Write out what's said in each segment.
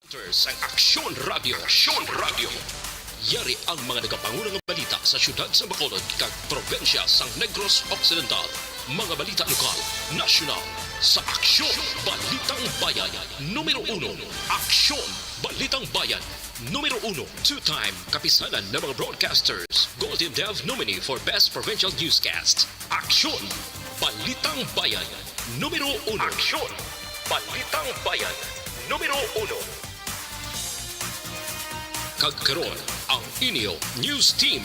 Sa Aksyon Radio. Aksyon Radio. Yari ang mga nagapangunang balita sa syudad sa Bacolod kag probensya sa Negros Occidental. Mga balita lokal, nasyonal. Sa Aksyon Balitang Bayan. Numero 1. Aksyon Balitang Bayan. Numero 1. Two-time kapisanan ng mga broadcasters. Golden Dove nominee for Best Provincial Newscast. Aksyon Balitang Bayan. Numero 1. Aksyon Balitang Bayan. Numero 1. Kagkaroon ang Inyo News Team.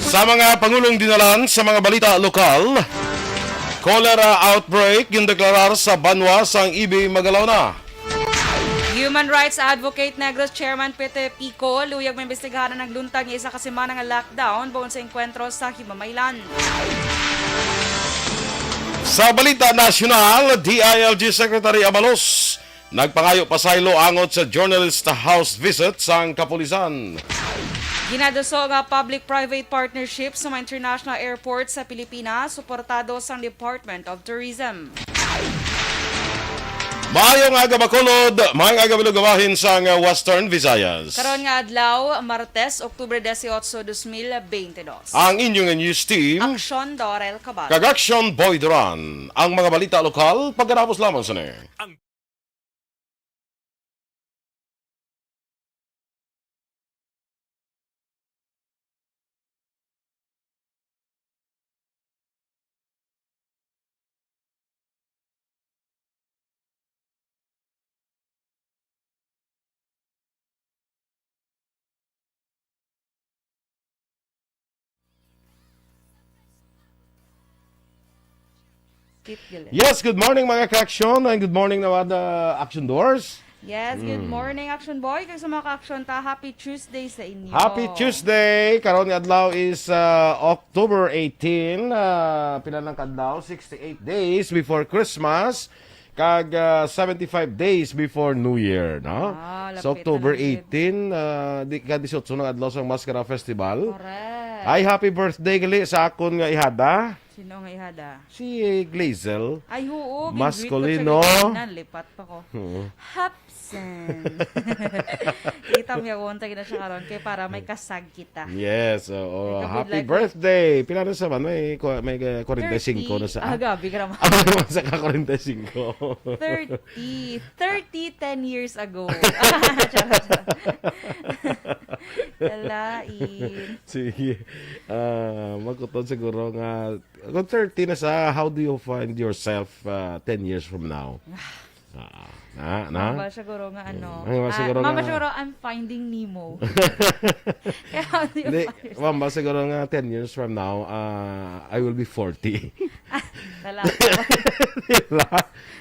Sa mga Pangulong dinalan sa mga balita lokal, cholera outbreak yung deklarar sa Banwa sang Ibi Magalaw na. Human Rights Advocate Negros Chairman Pepe Pico, luyag may imbestigahan na nagluntag ng isa kasimana nga lockdown buon sa engkwentro sa Himamaylan. Sa balita nasyonal, DILG Secretary Abalos nagpangayo pasaylo angot sa journalist house visit sang kapulisan. Ginaduso nga public-private partnership sa mga international airports sa Pilipinas, suportado sa Department of Tourism. Maayong aga Bacolod, maayong aga bilugawahin sang Western Visayas. Karon nga adlaw, Martes, Oktubre 18, 2022. Ang inyong news team, Aksyon Dorel Cabal. Kag-Action Boy Duran. Ang mga balita lokal, pagkatapos lamang sa ne. Yes, good morning mga ka-action and good morning naman Action Doors. Yes, good morning, Action Boy. Kaya sa mga ka-action ta, Happy Tuesday sa inyo. Happy Tuesday! Karon nga adlaw is October 18. Pila ng kadlaw? 68 days before Christmas. Kag 75 days before New Year, no? So October 18, di ka 18 ng adlaw sa Mascara Festival. Correct. Ay, happy birthday gali sa akon nga ihada. Sino nga ihada? Si Glazel. Ay, oo. Masculino. Lipat pa ko. Hapsen. Kita mo yung tayo na siya karon kay para may kasag kita. Yes, oh, happy life. birthday. Pila na sa man? May 45 na sa... Gabi ka naman. Sa ka 45. 30. 10 years ago. Kalain. Sige. Magkuton siguro nga kung 30 na sa, how do you find yourself 10 years from now? Mama siguro nga ano. Mama siguro I'm finding Nemo. Kaya how do you find yourself? Mama siguro nga 10 years from now, I will be 40. Wala. Diba?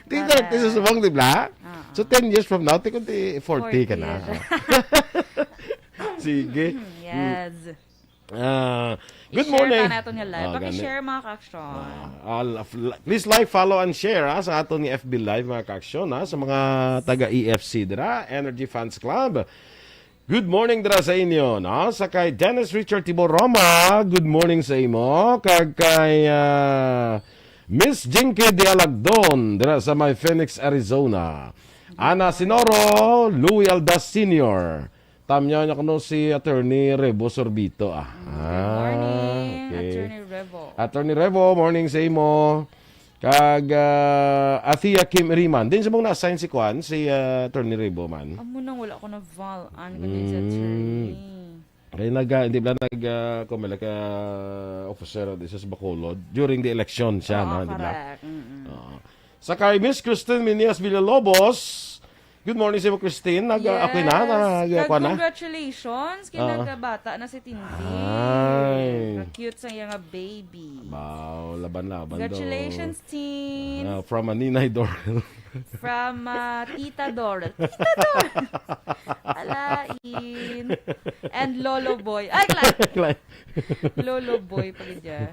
Di 30 sa subang, diba? So 10 years from now, 40 ka na. Sige. Yes. Good morning. I-share pa natin yung live. Paki-share mga ka-action. Please like, follow, and share sa aton ni FB Live mga ka-action sa mga taga-EFC dira, Energy Fans Club. Good morning dira sa inyo. Sa kay Dennis Richard Tibor Roma, good morning sa imo. Kag kay Miss Jinky de Alagdon dira sa may Phoenix, Arizona. Ana Sinoro, Louie Aldas Sr. Tamya niya kuno si Attorney Rebo Sorbito. Good morning, okay. Attorney Revo. Attorney Revo, morning sa imo. Kag Athea Kim Riman. Din sa mong na-assign si Kwan, si Attorney Revo man. Amo nang wala ko na Val-an kundi si Attorney. Kaya hindi ba kumala ka officer di sa Bacolod during the election siya, no? Correct. Sa kay Miss Christine Minias Villalobos, good morning sa mo, Christine. Ako na. Congratulations. Kinagabata na si Tintin. Ay. Cute sa yung baby. Wow, laban-laban. Congratulations, Tin. From a Ninay Dorel. From Tita Dor. Tita Dor! Alain. And Lolo Boy. Ay, Lolo Boy pala dyan.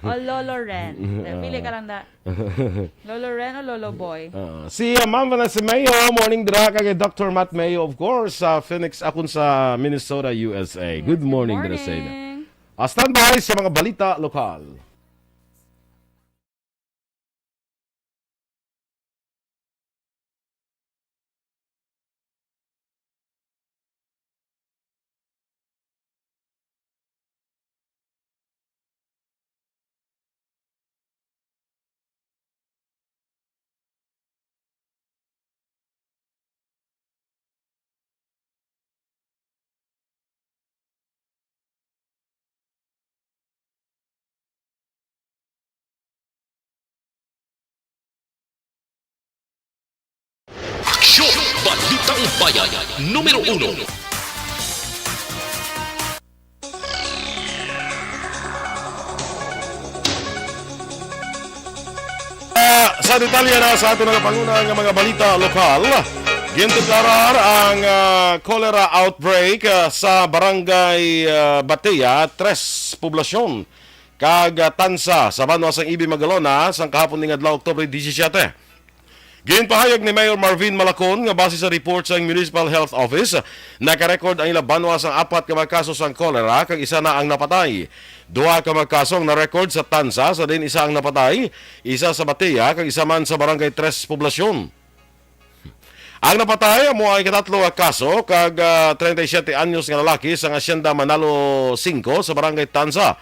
O Lolo Ren. Pili ka lang na. Lolo Ren o Lolo Boy? Si Ma'am Vanessa Mayo, morning dra kay Dr. Matt Mayo, of course, sa Phoenix akon sa Minnesota, USA. Good morning dra sa inyo. Standby sa mga balita lokal. Aksyon! Balitang Bayan, numero 1. Sa detalye na sa ato nagapangunang mga balita lokal, gindeklarar ang cholera outbreak sa barangay Batea, 3 poblasyon kag tansa sa Banwas ang Ibi Magalona sang kahapon ning adlaw Oktubre 17. Ginpahayag ni Mayor Marvin Malacon nga base sa report sa Municipal Health Office, nakarecord ang ilang Banwas ang 4 ka mga kaso sang cholera kag isa na ang napatay. 2 ka mga kaso ang na-record sa tansa, sa din isa ang napatay, isa sa Batea kag isa man sa barangay 3 poblasyon. Ang napatay mo ay katatlo nga kaso kag 37 anyos nga lalaki sa Hacienda Manalo 5 sa barangay Tansa.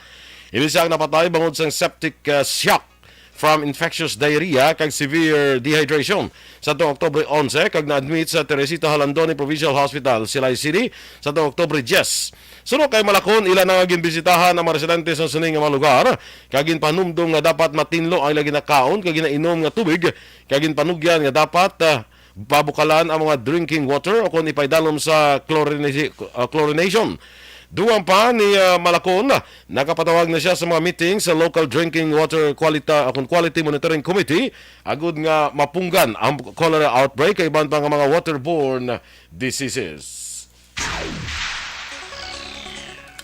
Ini siya ang napatay bangod sa septic shock from infectious diarrhea kag severe dehydration. Sa Oktubre 11 kag na-admit sa Teresita Halandoni Provincial Hospital, Silay City sa Oktubre 10. Sunod kay Malacon, ilan na nga ginbisitahan ang mga residente sa suning nga mga lugar, kag ginpanumdum nga dapat matinlo ang ilang ginakaon kag ginainom nga tubig, kag ginpanugyan nga dapat pabukalan ang mga drinking water o kung ipaydalom sa chlorination. Duwang pa ni Malacon, nakapatawag na siya sa mga meeting sa Local Drinking Water Quality Monitoring Committee agud nga mapunggan ang cholera outbreak kay iban pa nga mga waterborne diseases.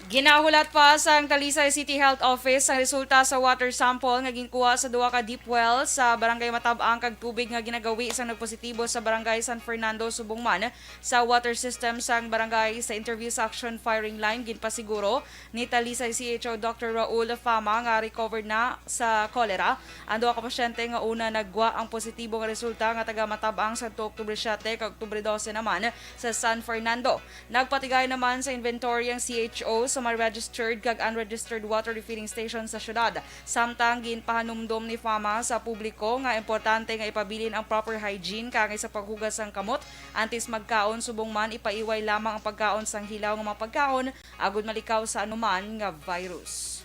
Ginahulat pa sa Talisay City Health Office ang resulta sa water sample nga ginkuha sa 2 ka deep well sa barangay Matab-ang kag tubig nga ginagawi isang nagpositibo sa barangay San Fernando, Subongman sa water system sang barangay. Sa interview sa action firing line ginpasiguro ni Talisay CHO Dr. Raul Fama nga recovered na sa cholera. Ang 2 ka pasyente nga una nagwa ang positibo nga resulta nga taga Matab-ang sa Oktubre 7 kag Oktubre 12 naman sa San Fernando. Nagpatigay naman sa inventory ang CHO sa mga registered kag unregistered water refilling station sa syudad. Samtang ginpahanumdom ni Fama sa publiko nga importante nga ipabilin ang proper hygiene kagay sa paghugas sang kamot antes magkaon subong man ipaiway lamang ang pagkaon sang hilaw nga mga pagkaon agud malikaw sa anuman nga virus.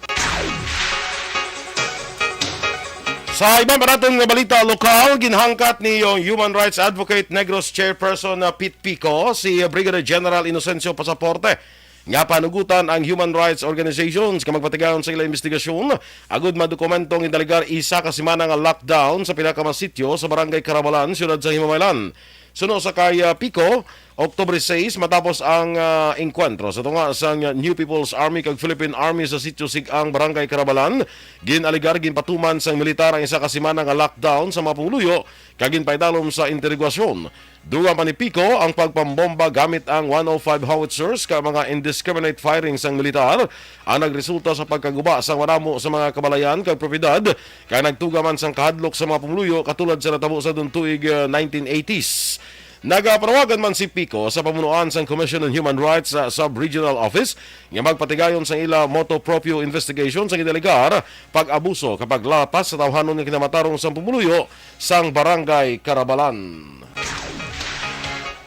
Sa ibang baratong nga balita lokal, ginhangkat ni yung Human Rights Advocate Negros Chairperson Pete Pico si Brigadier General Inocencio Pasaporte nga panugutan ang human rights organizations nga magpatigayon sa ilang investigasyon agud madokumentong indaligar isa ka semana nga lockdown sa pinakamasityo sa barangay Carabalan, siyudad sa Himamaylan. Suno sa kay Pico, Oktubre 6 matapos ang engkwentro sa tunga sa New People's Army kag Philippine Army sa sitio Sigang, barangay Carabalan, ginaligar ginpatuman sang militar ang isa ka semana nga lockdown sa mga pumuluyo kag ginpaidalom sa interrogasyon. Duwa pa ni Pico ang pagpambomba gamit ang 105 howitzers ka mga indiscriminate firing sang militar ang nagresulta sa pagkaguba sang maramo sa mga kabalayan kag propiedad kag nagtugaman sang kahadlok sa mga pumuluyo katulad sa natabo sa tuig 1980s. Nagapanawagan man si Pico sa pamunuan sang Commission on Human Rights sa Sub-Regional Office nga magpatigayon sa ila motu proprio investigation sa gidelegar pag-abuso kapag lapas sa tawhanon nga kinamatarong sang pumuluyo sang barangay Carabalan.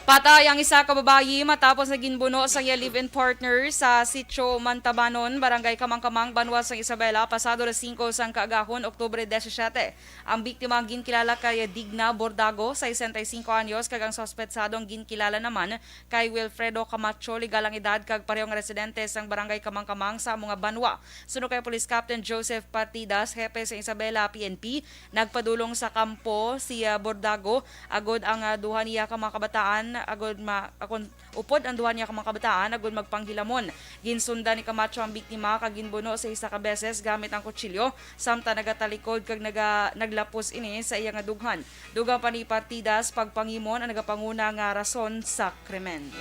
Patay ang isa ka babayi matapos naging buno sa iya live-in partner sa Sitio Mantabanon, Barangay Kamangkamang, Banwa sang Isabela, pasado alas 5 sang kaagahon, Oktubre 17. Ang biktima ang ginkilala kay Digna Bordago, 65 anyos, kag ang sospetsadong ginkilala naman kay Wilfredo Camacho, legal ang edad kag parehong residente sang Barangay Kamangkamang sa mga Banwa. Suno kay Police Captain Joseph Partidas, hepe sa Isabela PNP, nagpadulong sa kampo si Bordago agod ang duha niya ka mga kabataan akon upod ang duha niya ka mga kabataan agod magpanghilamon. Ginsundan ni Camacho ang biktima kag ginbuno sa isa ka beses gamit ang kutsilyo samtang nagatalikod kag naglapos ini sa iya nga dughan. Dugang pa ni Partidas pagpangimon ang nagapanguna nga rason sa krimen.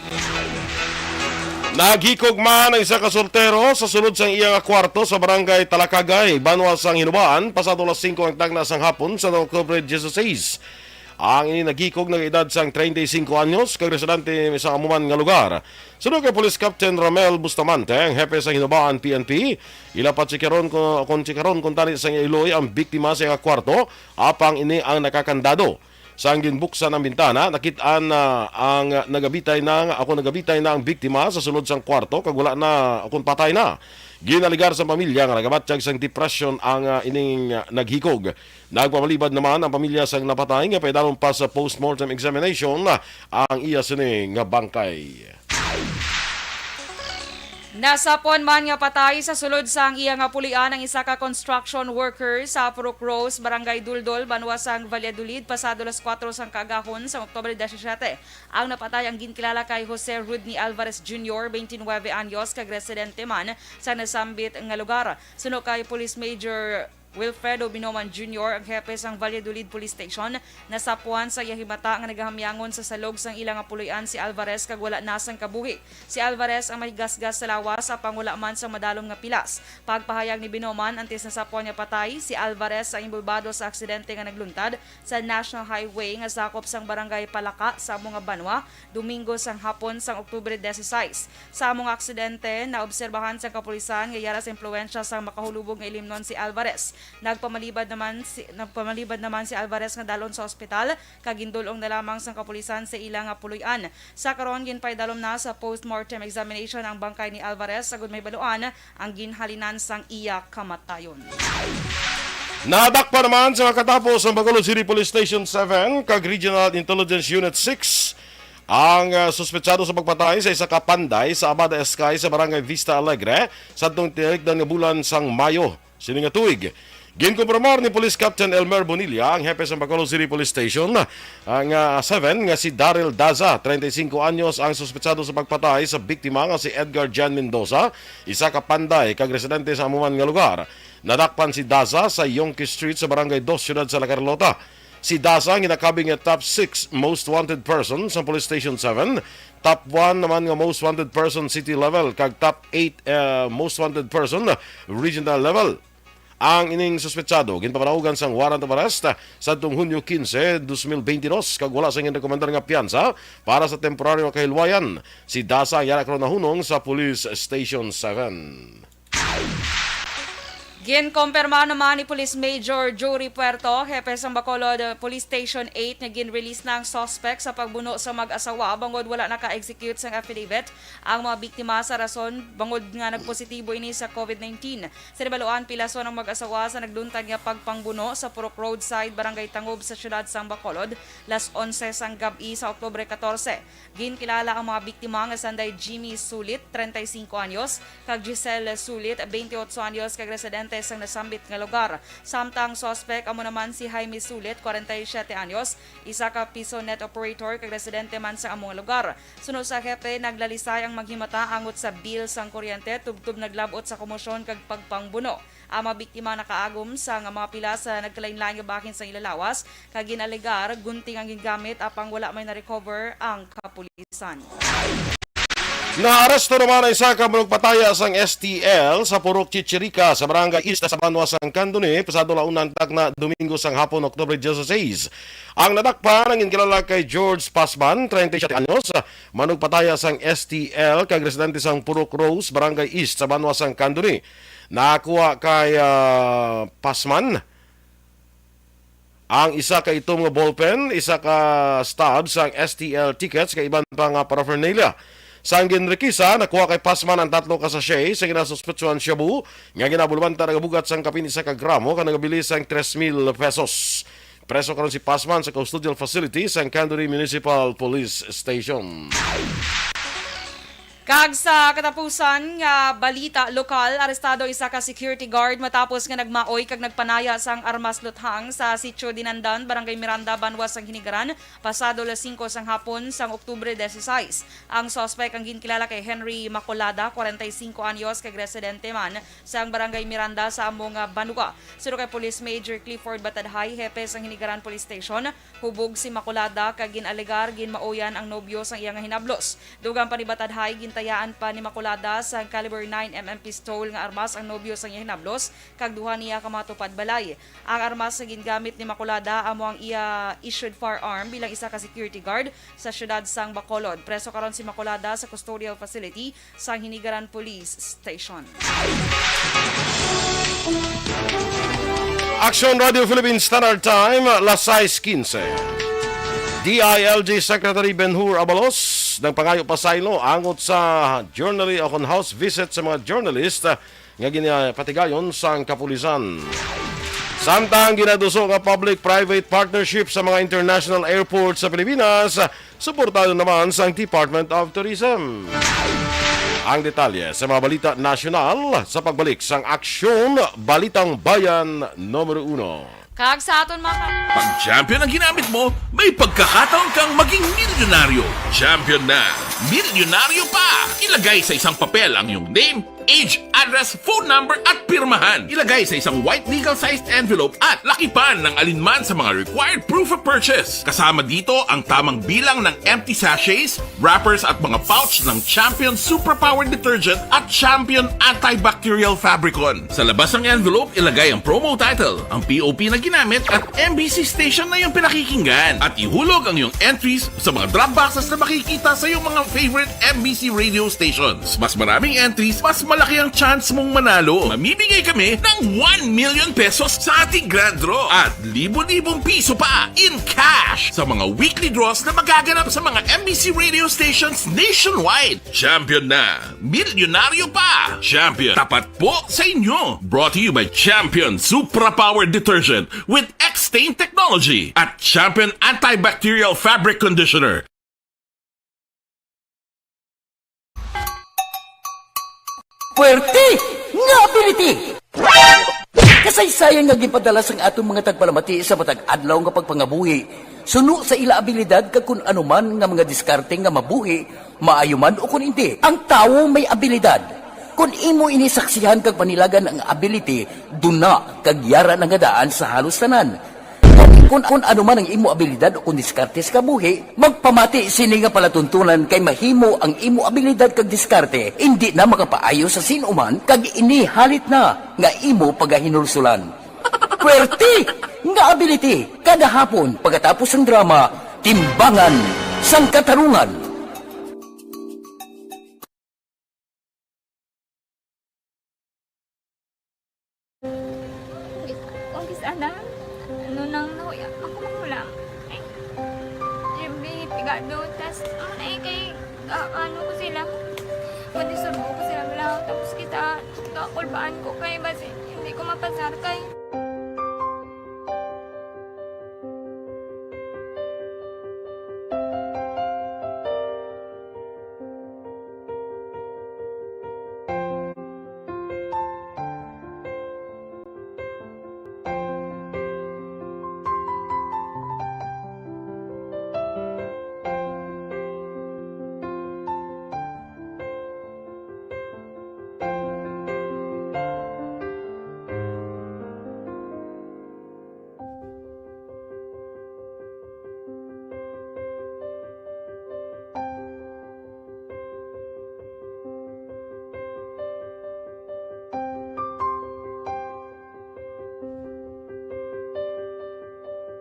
Naghikog man ang isa ka soltero sa sulod sang iyang kwarto sa barangay Talakagay, Banwa sang Hinubaan, pasado alas 5 ang tagna sang hapon sa Oktubre 16. Ang ini naghikog ng edad sang 35 anyos, kag residente sa amuman nga lugar. Sunod kay Police Captain Ramel Bustamante, ang hepe sa Hinubaan PNP, ilapat si Karon kung tani sang iloy ang biktima sa iyang kwarto, apang ini ang nakakandado. Sa ginbuksan ng bintana, nakitaan na ang nagabitay na ang biktima sa sulod sang kwarto kag wala na akong patay na. Ginaligar sa pamilya nga nagamatsyag sang depression ang ining naghikog. Nagpamalibad naman ang pamilya sang napatay nga paidalon pa sa postmortem examination ang iya sini nga bangkay. Nasapon man nga patay sa sulod sang iya nga pulian ang isa ka construction worker sa Purok Rose, Barangay Duldol, Banwa sang Valladolid, pasado alas 4 sang kaagahon sa Oktubre 17. Ang napatay ang ginkilala kay Jose Rudney Alvarez Jr., 29 anyos, kag residente man sa nasambit nga lugar. Suno kay Police Major Wilfredo Binoman Jr., ang hepe sang Valladolid Police Station, nasapuan sa yahimata nga nagahamyangon sa salog sang ilang apuloyan si Alvarez kag wala nasang kabuhi. Si Alvarez ang mahigasgas sa lawas sa pangula man sa madalom nga pilas. Pagpahayag ni Binoman, antes nasapuan niya patay, si Alvarez ang imbulbado sa aksidente nga nagluntad sa National Highway nga sakop sang Barangay Palaka sa mga Banwa, Domingo sang hapon sang Oktubre 16. Sa mga aksidente, naobserbahan sang kapulisan nga yara sa impluensya sang makahulubog nga ilimnon si Alvarez. Nagpamalibad naman si Alvarez nga dalon sa ospital kag gindulong na lamang sang kapulisan sa ilang puloy-an. Sa karon ginpay dalom na sa postmortem examination ang bangkay ni Alvarez sagud may baluan ang ginhalinan sang iya kamatayon. Nadakpa naman sa katapos ng Bacolod City Police Station 7 kag Regional Intelligence Unit 6 ang suspetsado sa pagpatay sa isa ka panday sa Abada Escay sa Barangay Vista Alegre sa atong tinigdan nga bulan sang Mayo sining nga tuig. Ginkumpirmar ni Police Captain Elmer Bonilla, ang hepe sa Bacolod City Police Station, ang 7 nga si Daryl Daza, 35 anyos, ang suspetsado sa pagpatay sa biktima nga si Edgar Jan Mendoza, isa ka panday kag residente sa amuman nga lugar. Nadakpan si Daza sa Yonke Street sa Barangay 2, Siyudad sa La Carlota. Si Daza ang ginakabing nga top 6 most wanted person sa Police Station 7, top 1 naman nga most wanted person city level, kag top 8 most wanted person regional level. Ang ining suspetsado ginpapanaugan sang warrant of arrest sa atong Hunyo 15, 2022 kag wala sa inyong rekomendar nga piyansa para sa temporaryo kahilwayan. Si Dasa yara karon nahunong sa Police Station 7. Ginkumpirma naman ni Police Major Jory Puerto, hepe sa Bacolod Police Station 8, na ginrelease na ang suspect sa pagbuno sa mag-asawa bangod wala naka-execute sang affidavit ang mga biktima sa rason bangod nga nagpositibo ini sa COVID-19. Sa nabaluan, pilason ang mag-asawa sa nagluntad nga pagpangbuno sa Purok Roadside, Barangay Tangob sa siyudad sang Bacolod, las 11 sang gabi sa Oktubre 14. Ginkilala ang mga biktima nga sanday Jimmy Sulit, 35 anyos, kag Giselle Sulit, 28 anyos, kag residente sang nasambit nga lugar. Samtang suspect amo naman si Jaime Sulit, 47 anyos, isa ka piso net operator kag residente man sa among lugar. Sunod sa hepe, naglalisay ang maghimata angot sa bill sang kuryente tubtub naglabot sa komosyon kag pagpangbuno. Ang mga biktima nakaagom sa nga mga pila sa nagkalain-lain nga bahin sa ilalawas kag ginalegar gunting ang gingamit apang wala may na-recover ang kapulisan. Naaresto naman ang isa ka pataya sang STL sa Purok Chichirica sa Barangay East sa Banwa sang Candone pasado launang tagna Domingo sang hapon Oktubre 16. Ang nadakpan ang ginkilala kay George Pasman, 37 anyos, manugpataya sang STL kag residente sang Purok Rose, Barangay East sa Banwa sang Candone. Nakakuha kay Pasman Ang isa ka itong nga ballpen, isa ka stubs ang STL tickets kay iban pa nga paraphernalia. Sang ginrekisa, nakuha kay Pasman ang 3 ka sachet sa ginasuspetsuhan shabu nga ginabulbanta nagabugat sang kapin isa ka gramo ka nagabili sang 3,000 pesos. Preso karon si Pasman sa custodial facility sa Candori Municipal Police Station. Kag sa katapusan nga balita lokal, arestado isa ka security guard matapos nga nagmaoy kag nagpanaya sang armas luthang sa Sitio Dinandan, Barangay Miranda, Banwa sang Hinigaran, pasado las 5 sang hapon sang Oktubre 16. Ang suspect ang ginkilala kay Henry Macolada, 45 anyos, kag residente man sang Barangay Miranda sa among Banwa. Sino kay Police Major Clifford Batadhay, hepe sang Hinigaran Police Station, hubog si Macolada kag ginalegar ginmaoyan ang nobyo sang iyang hinablos. Dugang pa ni Batadhay, tayaan pa ni Macolada sa caliber 9mm pistol nga armas ang nobyo sa iya hinablos kag duha niya ka matupad balay. Ang armas nga gingamit ni Macolada amo ang iya issued firearm bilang isa ka security guard sa syudad sang Bacolod. Preso karon si Macolada sa custodial facility sa Hinigaran Police Station. Action Radio Philippines Standard Time, las 6:15. DILG Secretary Benhur Abalos ng pangayo pasaylo angot sa journally o house visit sa mga journalist nga ginapatigayon sa kapulisan. Samtang ginaduso nga public-private partnership sa mga international airports sa Pilipinas, suportado naman sa Department of Tourism. Ang detalye sa mga balita nasyonal sa pagbalik sang Aksyon Balitang Bayan numero 1. Kag sa aton mga Pag champion ang ginamit mo, may pagkakataon kang maging milyonaryo. Champion na, milyonaryo pa! Ilagay sa isang papel ang iyong name, age, address, phone number at pirmahan. Ilagay sa isang white legal-sized envelope at lakipan ng alinman sa mga required proof of purchase. Kasama dito ang tamang bilang ng empty sachets, wrappers at mga pouch ng Champion Superpower Detergent at Champion Antibacterial Fabricon. Sa labas ng envelope, ilagay ang promo title, ang POP na ginamit at MBC station na yung pinakikinggan. At ihulog ang iyong entries sa mga drop boxes na makikita sa iyong mga favorite MBC radio stations. Mas maraming entries, mas malaki ang chance mong manalo. Mamimigay kami ng 1 million pesos sa ating grand draw at libo-libong piso pa in cash sa mga weekly draws na magaganap sa mga MBC radio stations nationwide. Champion na, milyonaryo pa. Champion, tapat po sa inyo. Brought to you by Champion Supra Power Detergent with X-Stain Technology at Champion Antibacterial Fabric Conditioner. Puwerte nga ability! Kasaysayan nga gipadala sang atong mga tagpalamati sa matag adlaw nga pagpangabuhi. Suno sa ila abilidad kag kun anuman nga mga diskarte nga mabuhi, maayo man o kun hindi. Ang tawo may abilidad. Kung imo inisaksihan kag panilagan ang ability, duna kag yara nga daan sa halos tanan. Kung ano man ang imo abilidad o kung diskarte sa kabuhi, magpamati sini nga palatuntunan kay mahimo ang imo abilidad kag diskarte, hindi na makapaayo sa sinuman kag inihalit na nga imo pagahinulsulan. Puwerte nga ability, kada hapon pagkatapos ng drama, Timbangan sang Katarungan. Umpis ana, ano nang nauya ako mangulam. Ay, siyempre, pigado, tas ay kay, ano ko sila, pwede surbo ko sila lang, tapos kita, kakulbaan ko kay, basi, hindi ko mapasar kay.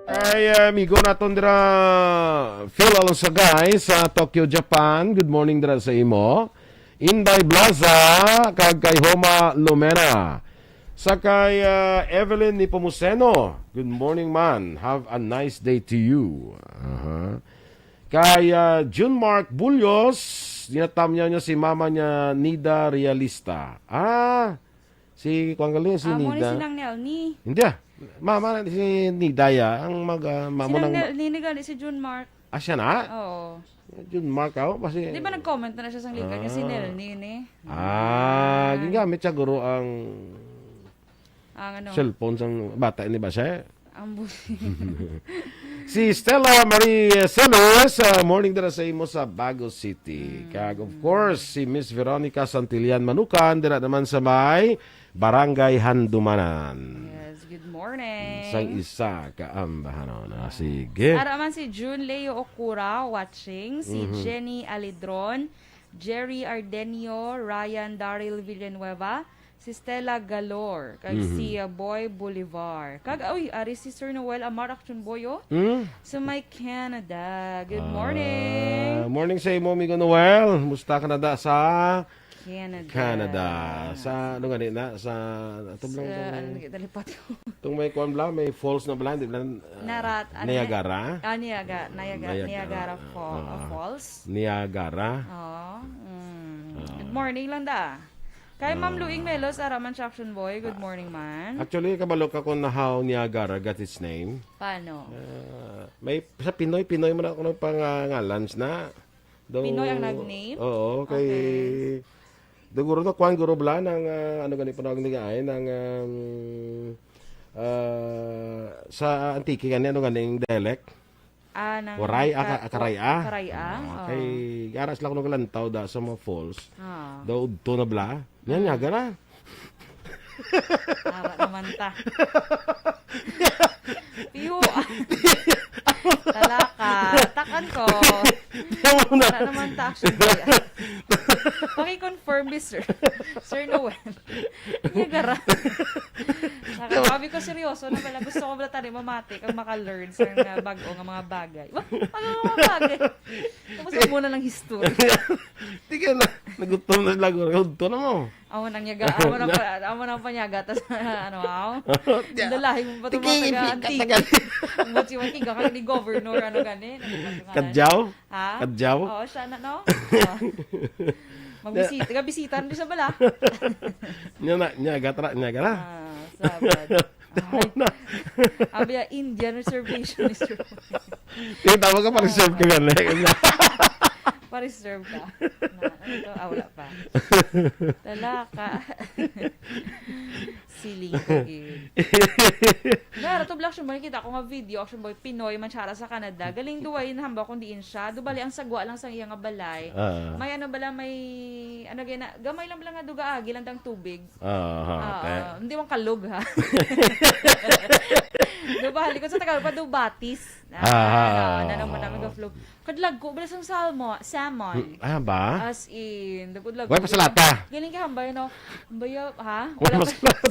Ay, amigo naton dira Phil Alonsagay sa Tokyo, Japan. Good morning dira sa imo. Inday Blaza kag kay Homa Lumena. Sakay Evelyn Nipomuceno. Good morning, man. Have a nice day to you. Kay June Mark Bulyos, dinatamya niya si mama niya Nida Realista. Si Kuang Galing, si Amo ni Nida. sinang ni. Hindi mama si Nida ya, ang mamo Sinang ng ni gali si June Mark. siya na. Oo. June Mark ako kasi. Di ba nag-comment na siya sa liga kasi Nelny ni? Gingamit siya guro ang Ang ano? cellphone sang bata ni ba siya? Ang Si Stella Marie Celos, morning dira sa imo sa Bago City. Kag of course, si Miss Veronica Santillan Manukan, dira naman sa may Barangay Handumanan. Yes, good morning. Sang isa kaambahan na. Sige. Ara man si June Leo Okura watching, si Jenny Alidron, Jerry Ardenio, Ryan Daryl Villanueva, si Stella Galor, kag si Boy Bolivar. Kag ari si Sir Noel Amar Action Boyo. So my Canada. Good morning. Morning sa imo, Migo Noel. Musta ka na da sa Canada. Sa ano nga na sa tublang Ano kita lipat ko? tung may kuan bla may falls na bla di bla Narat. Niagara. Niagara Falls. Niagara. Good morning lang da. Kay Ma'am Luing Melos, Araman siya Action Boy. Good morning, man. Actually, kabalo ka kung how Niagara got its name. Paano? May sa Pinoy mo na ako ng pangangalans na. Pinoy ang nag-name? Oo, kay Okay. Duguro na kuan guro bla ng ano gani panawag ni ay ng sa antiki kani ano ganing dialect. Nang Waray Karaya. Karaya. Kay garas lang ko ng lantaw da sa mga falls. Ah. Daw to na bla. Yan Niagara. Ara naman ta. Piyo. Talaka. Takan ko. Ara naman ta Action Boy. Paki-confirm, Sir. Sir Noel. Niagara. Sabi ko seryoso na pala. Gusto ko pala tayo mamati kang maka-learn sa bago nga mga bagay. Mga bagay. Tapos muna ng history. Di ka na. Nagutom na lago. Nagutom na mo. Amo nang yaga, amo nang panyaga tas ano aw. Dalahi mo pa tumo taga antiga. Mo si Waki ka ni governor ano gani. Kadyaw? Ha? Kadyaw? Oo, siya na no. Magbisita, bisita rin sa bala. Niagara. Sabad. Abya Indian reservation is true. Yung tama ka pa-reserve ka gani. Pa-reserve ka. Ano to? Wala pa. Talaka. Siling ko yun. Nara to Black Action Boy, kita ko nga video, Action Boy, Pinoy, mansyara sa Canada. Galing duway, hamba kung diin siya. Dubali, ang sagwa lang sa iya nga balay. May ano bala, may, ano gina, gamay lang bala nga duga, gilang tang tubig. Hindi mong kalog, ha? Diba, halikot sa Tagalog pa, batis. Naman namin ka-flow. Kadlag ko, bala sang salmon. Ba? As in, dagudlag. Wala pa sa lata. Galing ka hambay, no? Hambay, ha? Wala pa sa lata.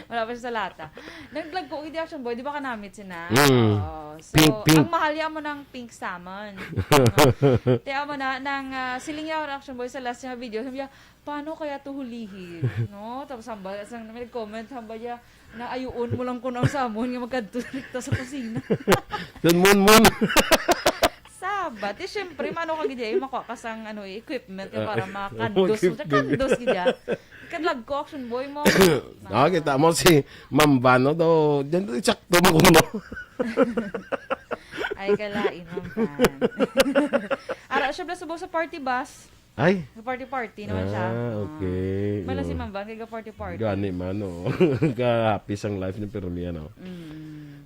Wala pa siya sa lata. Nag-vlog ko, hindi Action Boy, di ba kanamit sina? So, Pink. ang mahal yan mo ng pink salmon. Kaya mo na, ng siling yaw Action Boy sa last niya video, sabi niya, paano kaya to hulihin? No? Tapos hambay, may nag-comment, hambay niya, na ayuon mo lang ko ng salmon, nga magkadurikta sa kusina. Mun. Sabat. Siyempre, mano ka gidya, makuha ka sang equipment ka para makandos mo. Kandos gidya. Kadlag ko, Action Boy mo. Kita mo si Mambano daw. Diyan doon sakto maguno. Ay, kalain, Mamban. Ara, siya bala subaw sa party bus. Ay. Sa party naman siya. Okay. Mala si Mamban, kaya party. Gani man, no. Ka-happy sang life ni Permi, ano.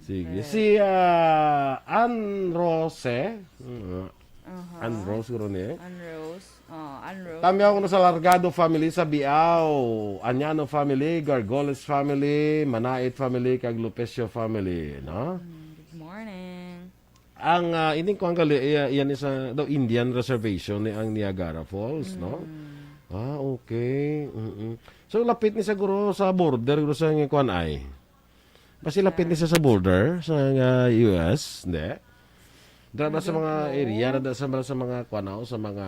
Sige. Si Ann Rose. Ann Rose, guro niya. Ann Rose. Kami ako sa Largado family sa Biao, Anyano family, Gargoles family, Manait family, kag Lupesio family, no? Good morning. Ang ining ko ang gali iyan isa daw Indian reservation ni ang Niagara Falls, no? Okay. So lapit ni siguro sa border guro sa ng kuan ay. Basi lapit ni sa border sa US, hindi? Dara sa mga area, dara sa mga kwanaw, sa mga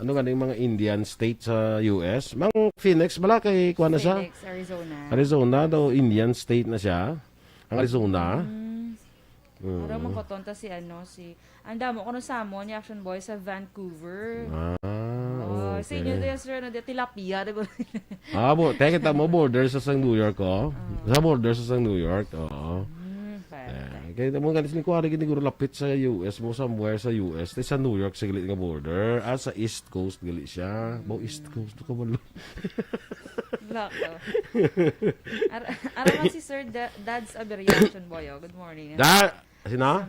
ano nga mga Indian state sa US. Mang Phoenix bala kay kuana siya. Phoenix, Arizona. Arizona daw Indian state na siya. Ang Arizona. Para mo kotonta si ang damo ko no Samo ni Action Boy sa Vancouver. Oh, sa inyo din sir na tilapia, diba? Teka kita mo border sa New York ko. Sa border sa New York. Oo. Kaya mo ganis ni kuwari gini guro lapit sa US mo somewhere sa US sa New York sa gilit nga border sa East Coast gali siya. East Coast ko ba? Lako. Ara si Sir Dad's Aberia Action Boy. Good morning. Sino?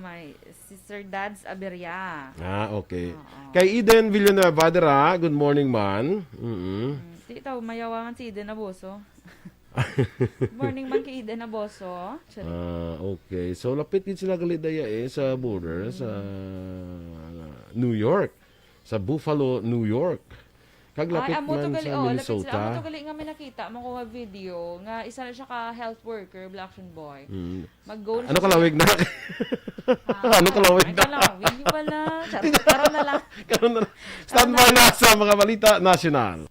Si Sir Dad's Aberia. Okay. Kay Eden Villanueva dira, good morning man. Di taw mayawangan si Eden Aboso. Good morning man kay Eden Aboso. Okay. So lapit gid sila gali daya sa border sa New York. Sa Buffalo, New York. Kaglapit man sa Minnesota. Amo to gali nga may nakita mo ko video nga isa na siya ka health worker, Black Action Boy. Mag-go Ano kalawig na? Ano kalawig na? Kalawig wala. Karon na lang. Standby na sa mga balita nasyonal.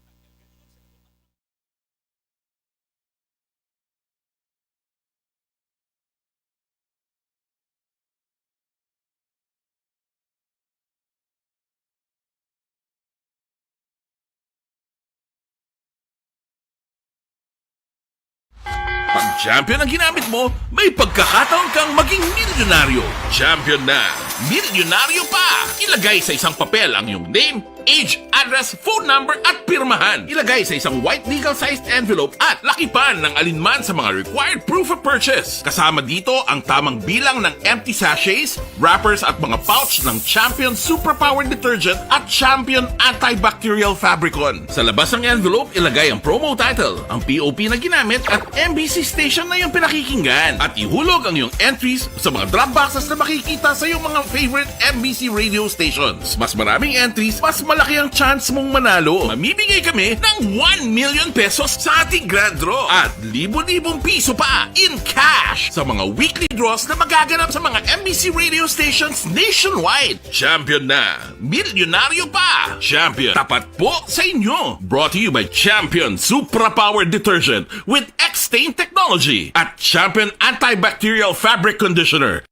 Pag champion ang ginamit mo, may pagkakataon kang maging milyonaryo. Champion na! Milyonaryo pa! Ilagay sa isang papel ang iyong name, age, address, phone number at pirmahan. Ilagay sa isang white legal-sized envelope at lakipan ng alinman sa mga required proof of purchase. Kasama dito ang tamang bilang ng empty sachets, wrappers at mga pouch ng Champion Superpower Detergent at Champion Antibacterial Fabricon. Sa labas ng envelope, ilagay ang promo title, ang POP na ginamit at MBC station na yung pinakikinggan. At ihulog ang iyong entries sa mga drop boxes na makikita sa iyong mga favorite MBC radio stations. Mas maraming entries, mas malaki ang chance mong manalo. Mamimigay kami ng 1 million pesos sa ating grand draw at libo-libong piso pa in cash sa mga weekly draws na magaganap sa mga MBC radio stations nationwide. Champion na! Milyonaryo pa! Champion, tapat po sa inyo! Brought to you by Champion Supra Power Detergent with X-Stain Technology at Champion Antibacterial Fabric Conditioner.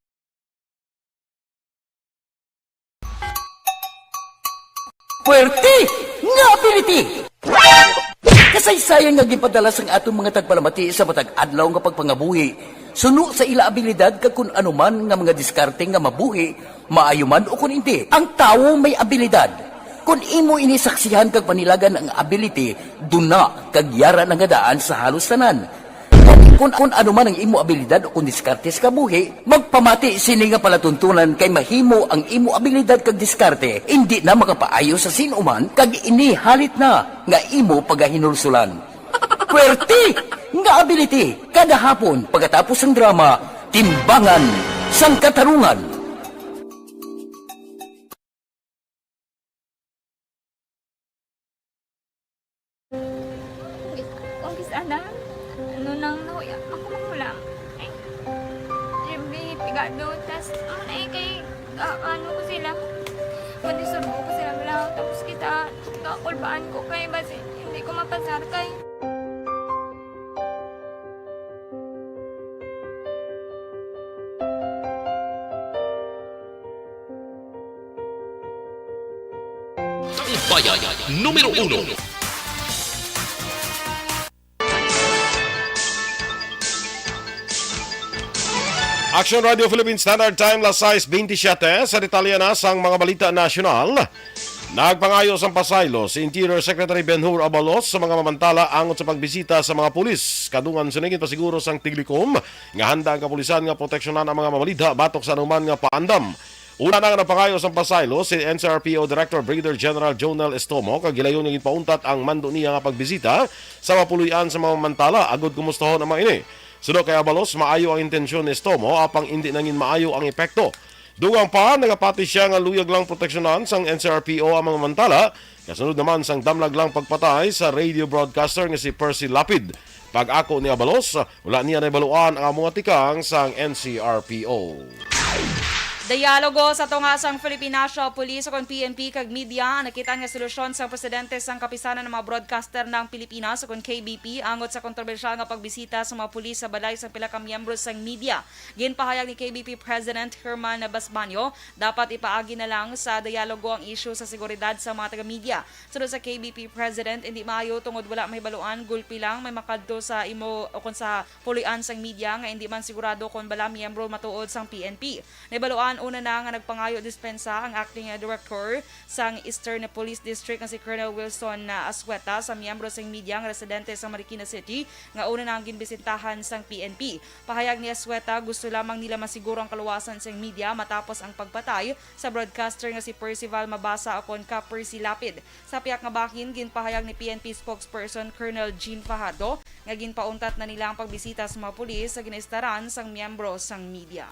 Puwerte nga ability! Kasaysayan nga gipadala sang atong mga tagpalamati sa matag adlaw nga pagpangabuhi. Suno sa ila abilidad kag kun anuman nga mga diskarte nga mabuhi, maayo man o kun hindi. Ang tawo may abilidad. Kung imo inisaksihan kag panilagan ang ability, duna kag yara nga daan sa halos tanan. Kung ano man ang imo abilidad o kung diskarte sa kabuhi, magpamati sini nga palatuntunan kay mahimo ang imo abilidad kag diskarte, hindi na makapaayo sa sinuman kag inihalit na nga imo pagahinulsulan. Puwerte nga ability, kada hapon pagkatapos ng drama, timbangan sang katarungan. Kung sana, nang nahuya, ako mangulam. Ay, siyempre, pigado, tas, kay, ano ko sila, pwede surbo ko sila lang, tapos kita, kakulbaan ko kay, basi, hindi ko mapasar kay. Bayan numero 1. Action Radio Philippines Standard Time, las 6:27 sa detalye na sang mga balita nasyonal. Nagpangayos ang pasaylo si Interior Secretary Benhur Abalos sa mga mamantala angot sa pagbisita sa mga pulis. Kadungan sunigin pa siguro sang Tiglikom nga handa ang kapulisan nga proteksyonan ang mga mamalida batok sa anuman nga paandam. Una na nga napangayos ang pasaylo si NCRPO Director Brigadier General Jonel Estomo kag gilayon nga pauntat ang mando niya nga pagbisita sa mapuloy-an sa mga mamantala agud kumustahon ang mga ini. Sudo kay Abalos, maayo ang intensyon ni Estomo apang hindi nangin maayo ang epekto. Dugang pa, nagapati siya nga luyag lang proteksyonan sang NCRPO ang mga mantala, kasunod naman sang damlag lang pagpatay sa radio broadcaster nga si Percy Lapid. Pag-ako ni Abalos, wala niya naibaluan ang mga tikang sang NCRPO. Dialogo sa tungasang Philippine National Police o PNP kag media nakita nga solusyon sa presidente sang kapisanan ng mga broadcaster ng Pilipinas o KBP angot sa kontrobersyal nga pagbisita sa mga pulis sa balay sa pila ka miyembro sang media. Ginpahayag ni KBP President Herman Basmanyo, dapat ipaagi na lang sa dialogo ang issue sa seguridad sa mga taga-media. Sunod sa KBP President, hindi maayo tungod wala may baluan, gulpi lang may makadto sa imo o kung sa pulian sang media nga hindi man sigurado kung bala miyembro matuod sang PNP. Nabaluan una na nga nagpangayo dispensa ang acting director sang Eastern Police District nga si Colonel Wilson Asweta sa miyembro sang media nga residente sa Marikina City nga una na ang ginbisitahan sang PNP. Pahayag ni Asweta, gusto lamang nila masiguro ang kaluwasan sang media matapos ang pagpatay sa broadcaster nga si Percival Mabasa akon ka Percy Lapid. Sa piyak nga bahin, ginpahayag ni PNP spokesperson Colonel Jean Fajardo nga ginpauntat na nila ang pagbisita sa mga pulis sa ginaistaran sang miyembro sang media.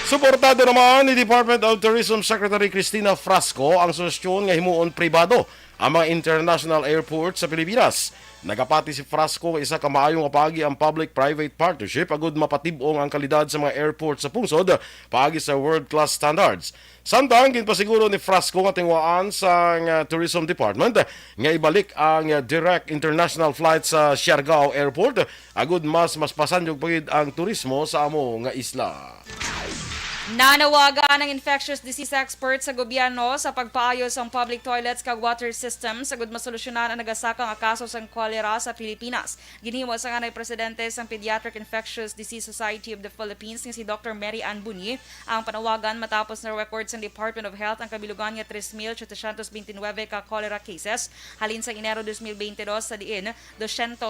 Suportado naman ni Department of Tourism Secretary Cristina Frasco ang suhestyon nga himuon pribado ang mga international airport sa Pilipinas. Nagapati si Frasco isa ka maayong apagi ang public-private partnership agud mapatibong ang kalidad sa mga airport sa pungsod paagi sa world-class standards. Samtang ginpasiguro ni Frasco nga tingwaan sa Tourism Department nga ibalik ang direct international flight sa Siargao Airport agud mas pasanjog pagid ang turismo sa amo nga isla. Nanawagan ng infectious disease experts sa gobyerno sa pagpaayos ng public toilets kag water system sagud masolusyonan ang nagasakang kaso sang kolera sa Pilipinas. Ginhimo sa kanay presidente sang Pediatric Infectious Disease Society of the Philippines nga si Dr. Mary Ann Bunyi ang panawagan matapos na record sa Department of Health ang kabilugan nga 3,729 ka cholera cases halin sa Enero 2022 sa diin 282%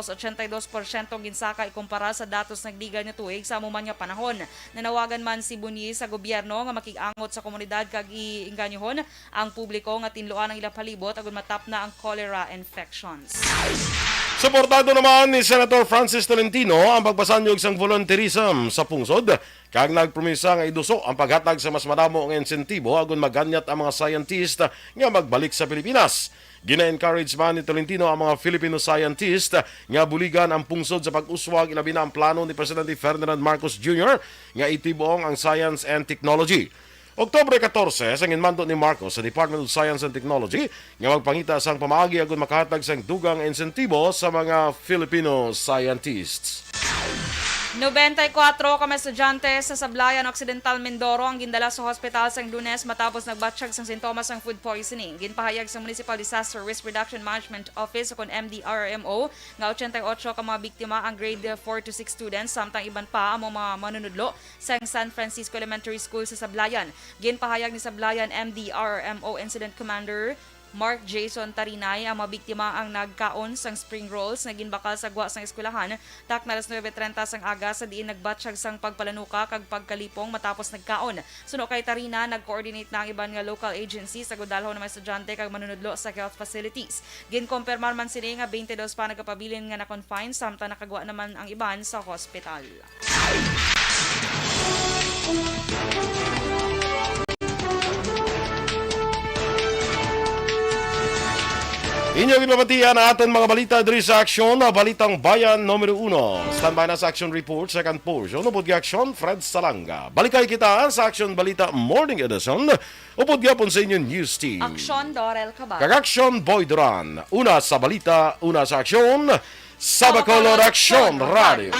ginsaka ikumpara sa datos nagdigan nga tuig sa amuman nga panahon. Nanawagan man si Bunyi sa gobyerno nga makig-angot sa komunidad kag iinganyohon ang publiko nga tinluan ang ilang palibot agud matap na ang cholera infections. Suportado naman ni Senator Francis Tolentino ang pagpasanyog sang volunteerism sa pungsod kag nagpromisa nga iduso ang paghatag sa mas madamo nga insentibo agon maganyat ang mga scientist nga magbalik sa Pilipinas. Gina-encourage man ni Tolentino ang mga Filipino scientist nga buligan ang pungsod sa pag-uswag ilabi na ang plano ni Presidente Ferdinand Marcos Jr. nga itibong ang science and technology. Oktubre 14, sa ginmando ni Marcos sa Department of Science and Technology nga magpangita sang pamaagi agon makahatag sang dugang insentibo sa mga Filipino scientists. 94 ka mga estudyante sa Sablayan Occidental Mindoro ang gindala sa hospital sang Lunes matapos nagbatsyag sang sintomas ng food poisoning. Ginpahayag sa Municipal Disaster Risk Reduction Management Office o MDRMO nga 88 ka mga biktima ang grade 4 to 6 students samtang iban pa ang mga manunudlo sa San Francisco Elementary School sa Sablayan. Ginpahayag ni Sablayan MDRMO Incident Commander Mark Jason Tarinay ang mga biktima ang nagkaon sang spring rolls na ginbakal sa gwa sang eskwelahan tak na alas 9:30 sang aga sa diin nagbatsyag sang pagpalanuka kag pagkalipong matapos nagkaon. Suno kay Tarina nag-coordinate na ang iban nga local agencies sa gudalho ng mga estudyante kag manunudlo sa health facilities. Ginkompirmar man sini nga 22 pa nagapabilin nga na-confine samtang nakagwa naman ang iban sa hospital. Inyong ipapatiyan ang aton mga balita diri sa aksyon na Balitang Bayan numero 1. Standby na sa action report, second portion. Upod aksyon, Fred Salanga. Balikay kita sa action balita morning edition. Upod gyapon sa inyong news team. Aksyon Dorel Cabal. Kag-aksyon Boy Duran. Una sa balita, una sa aksyon. Sa Bacolod Aksyon Radio.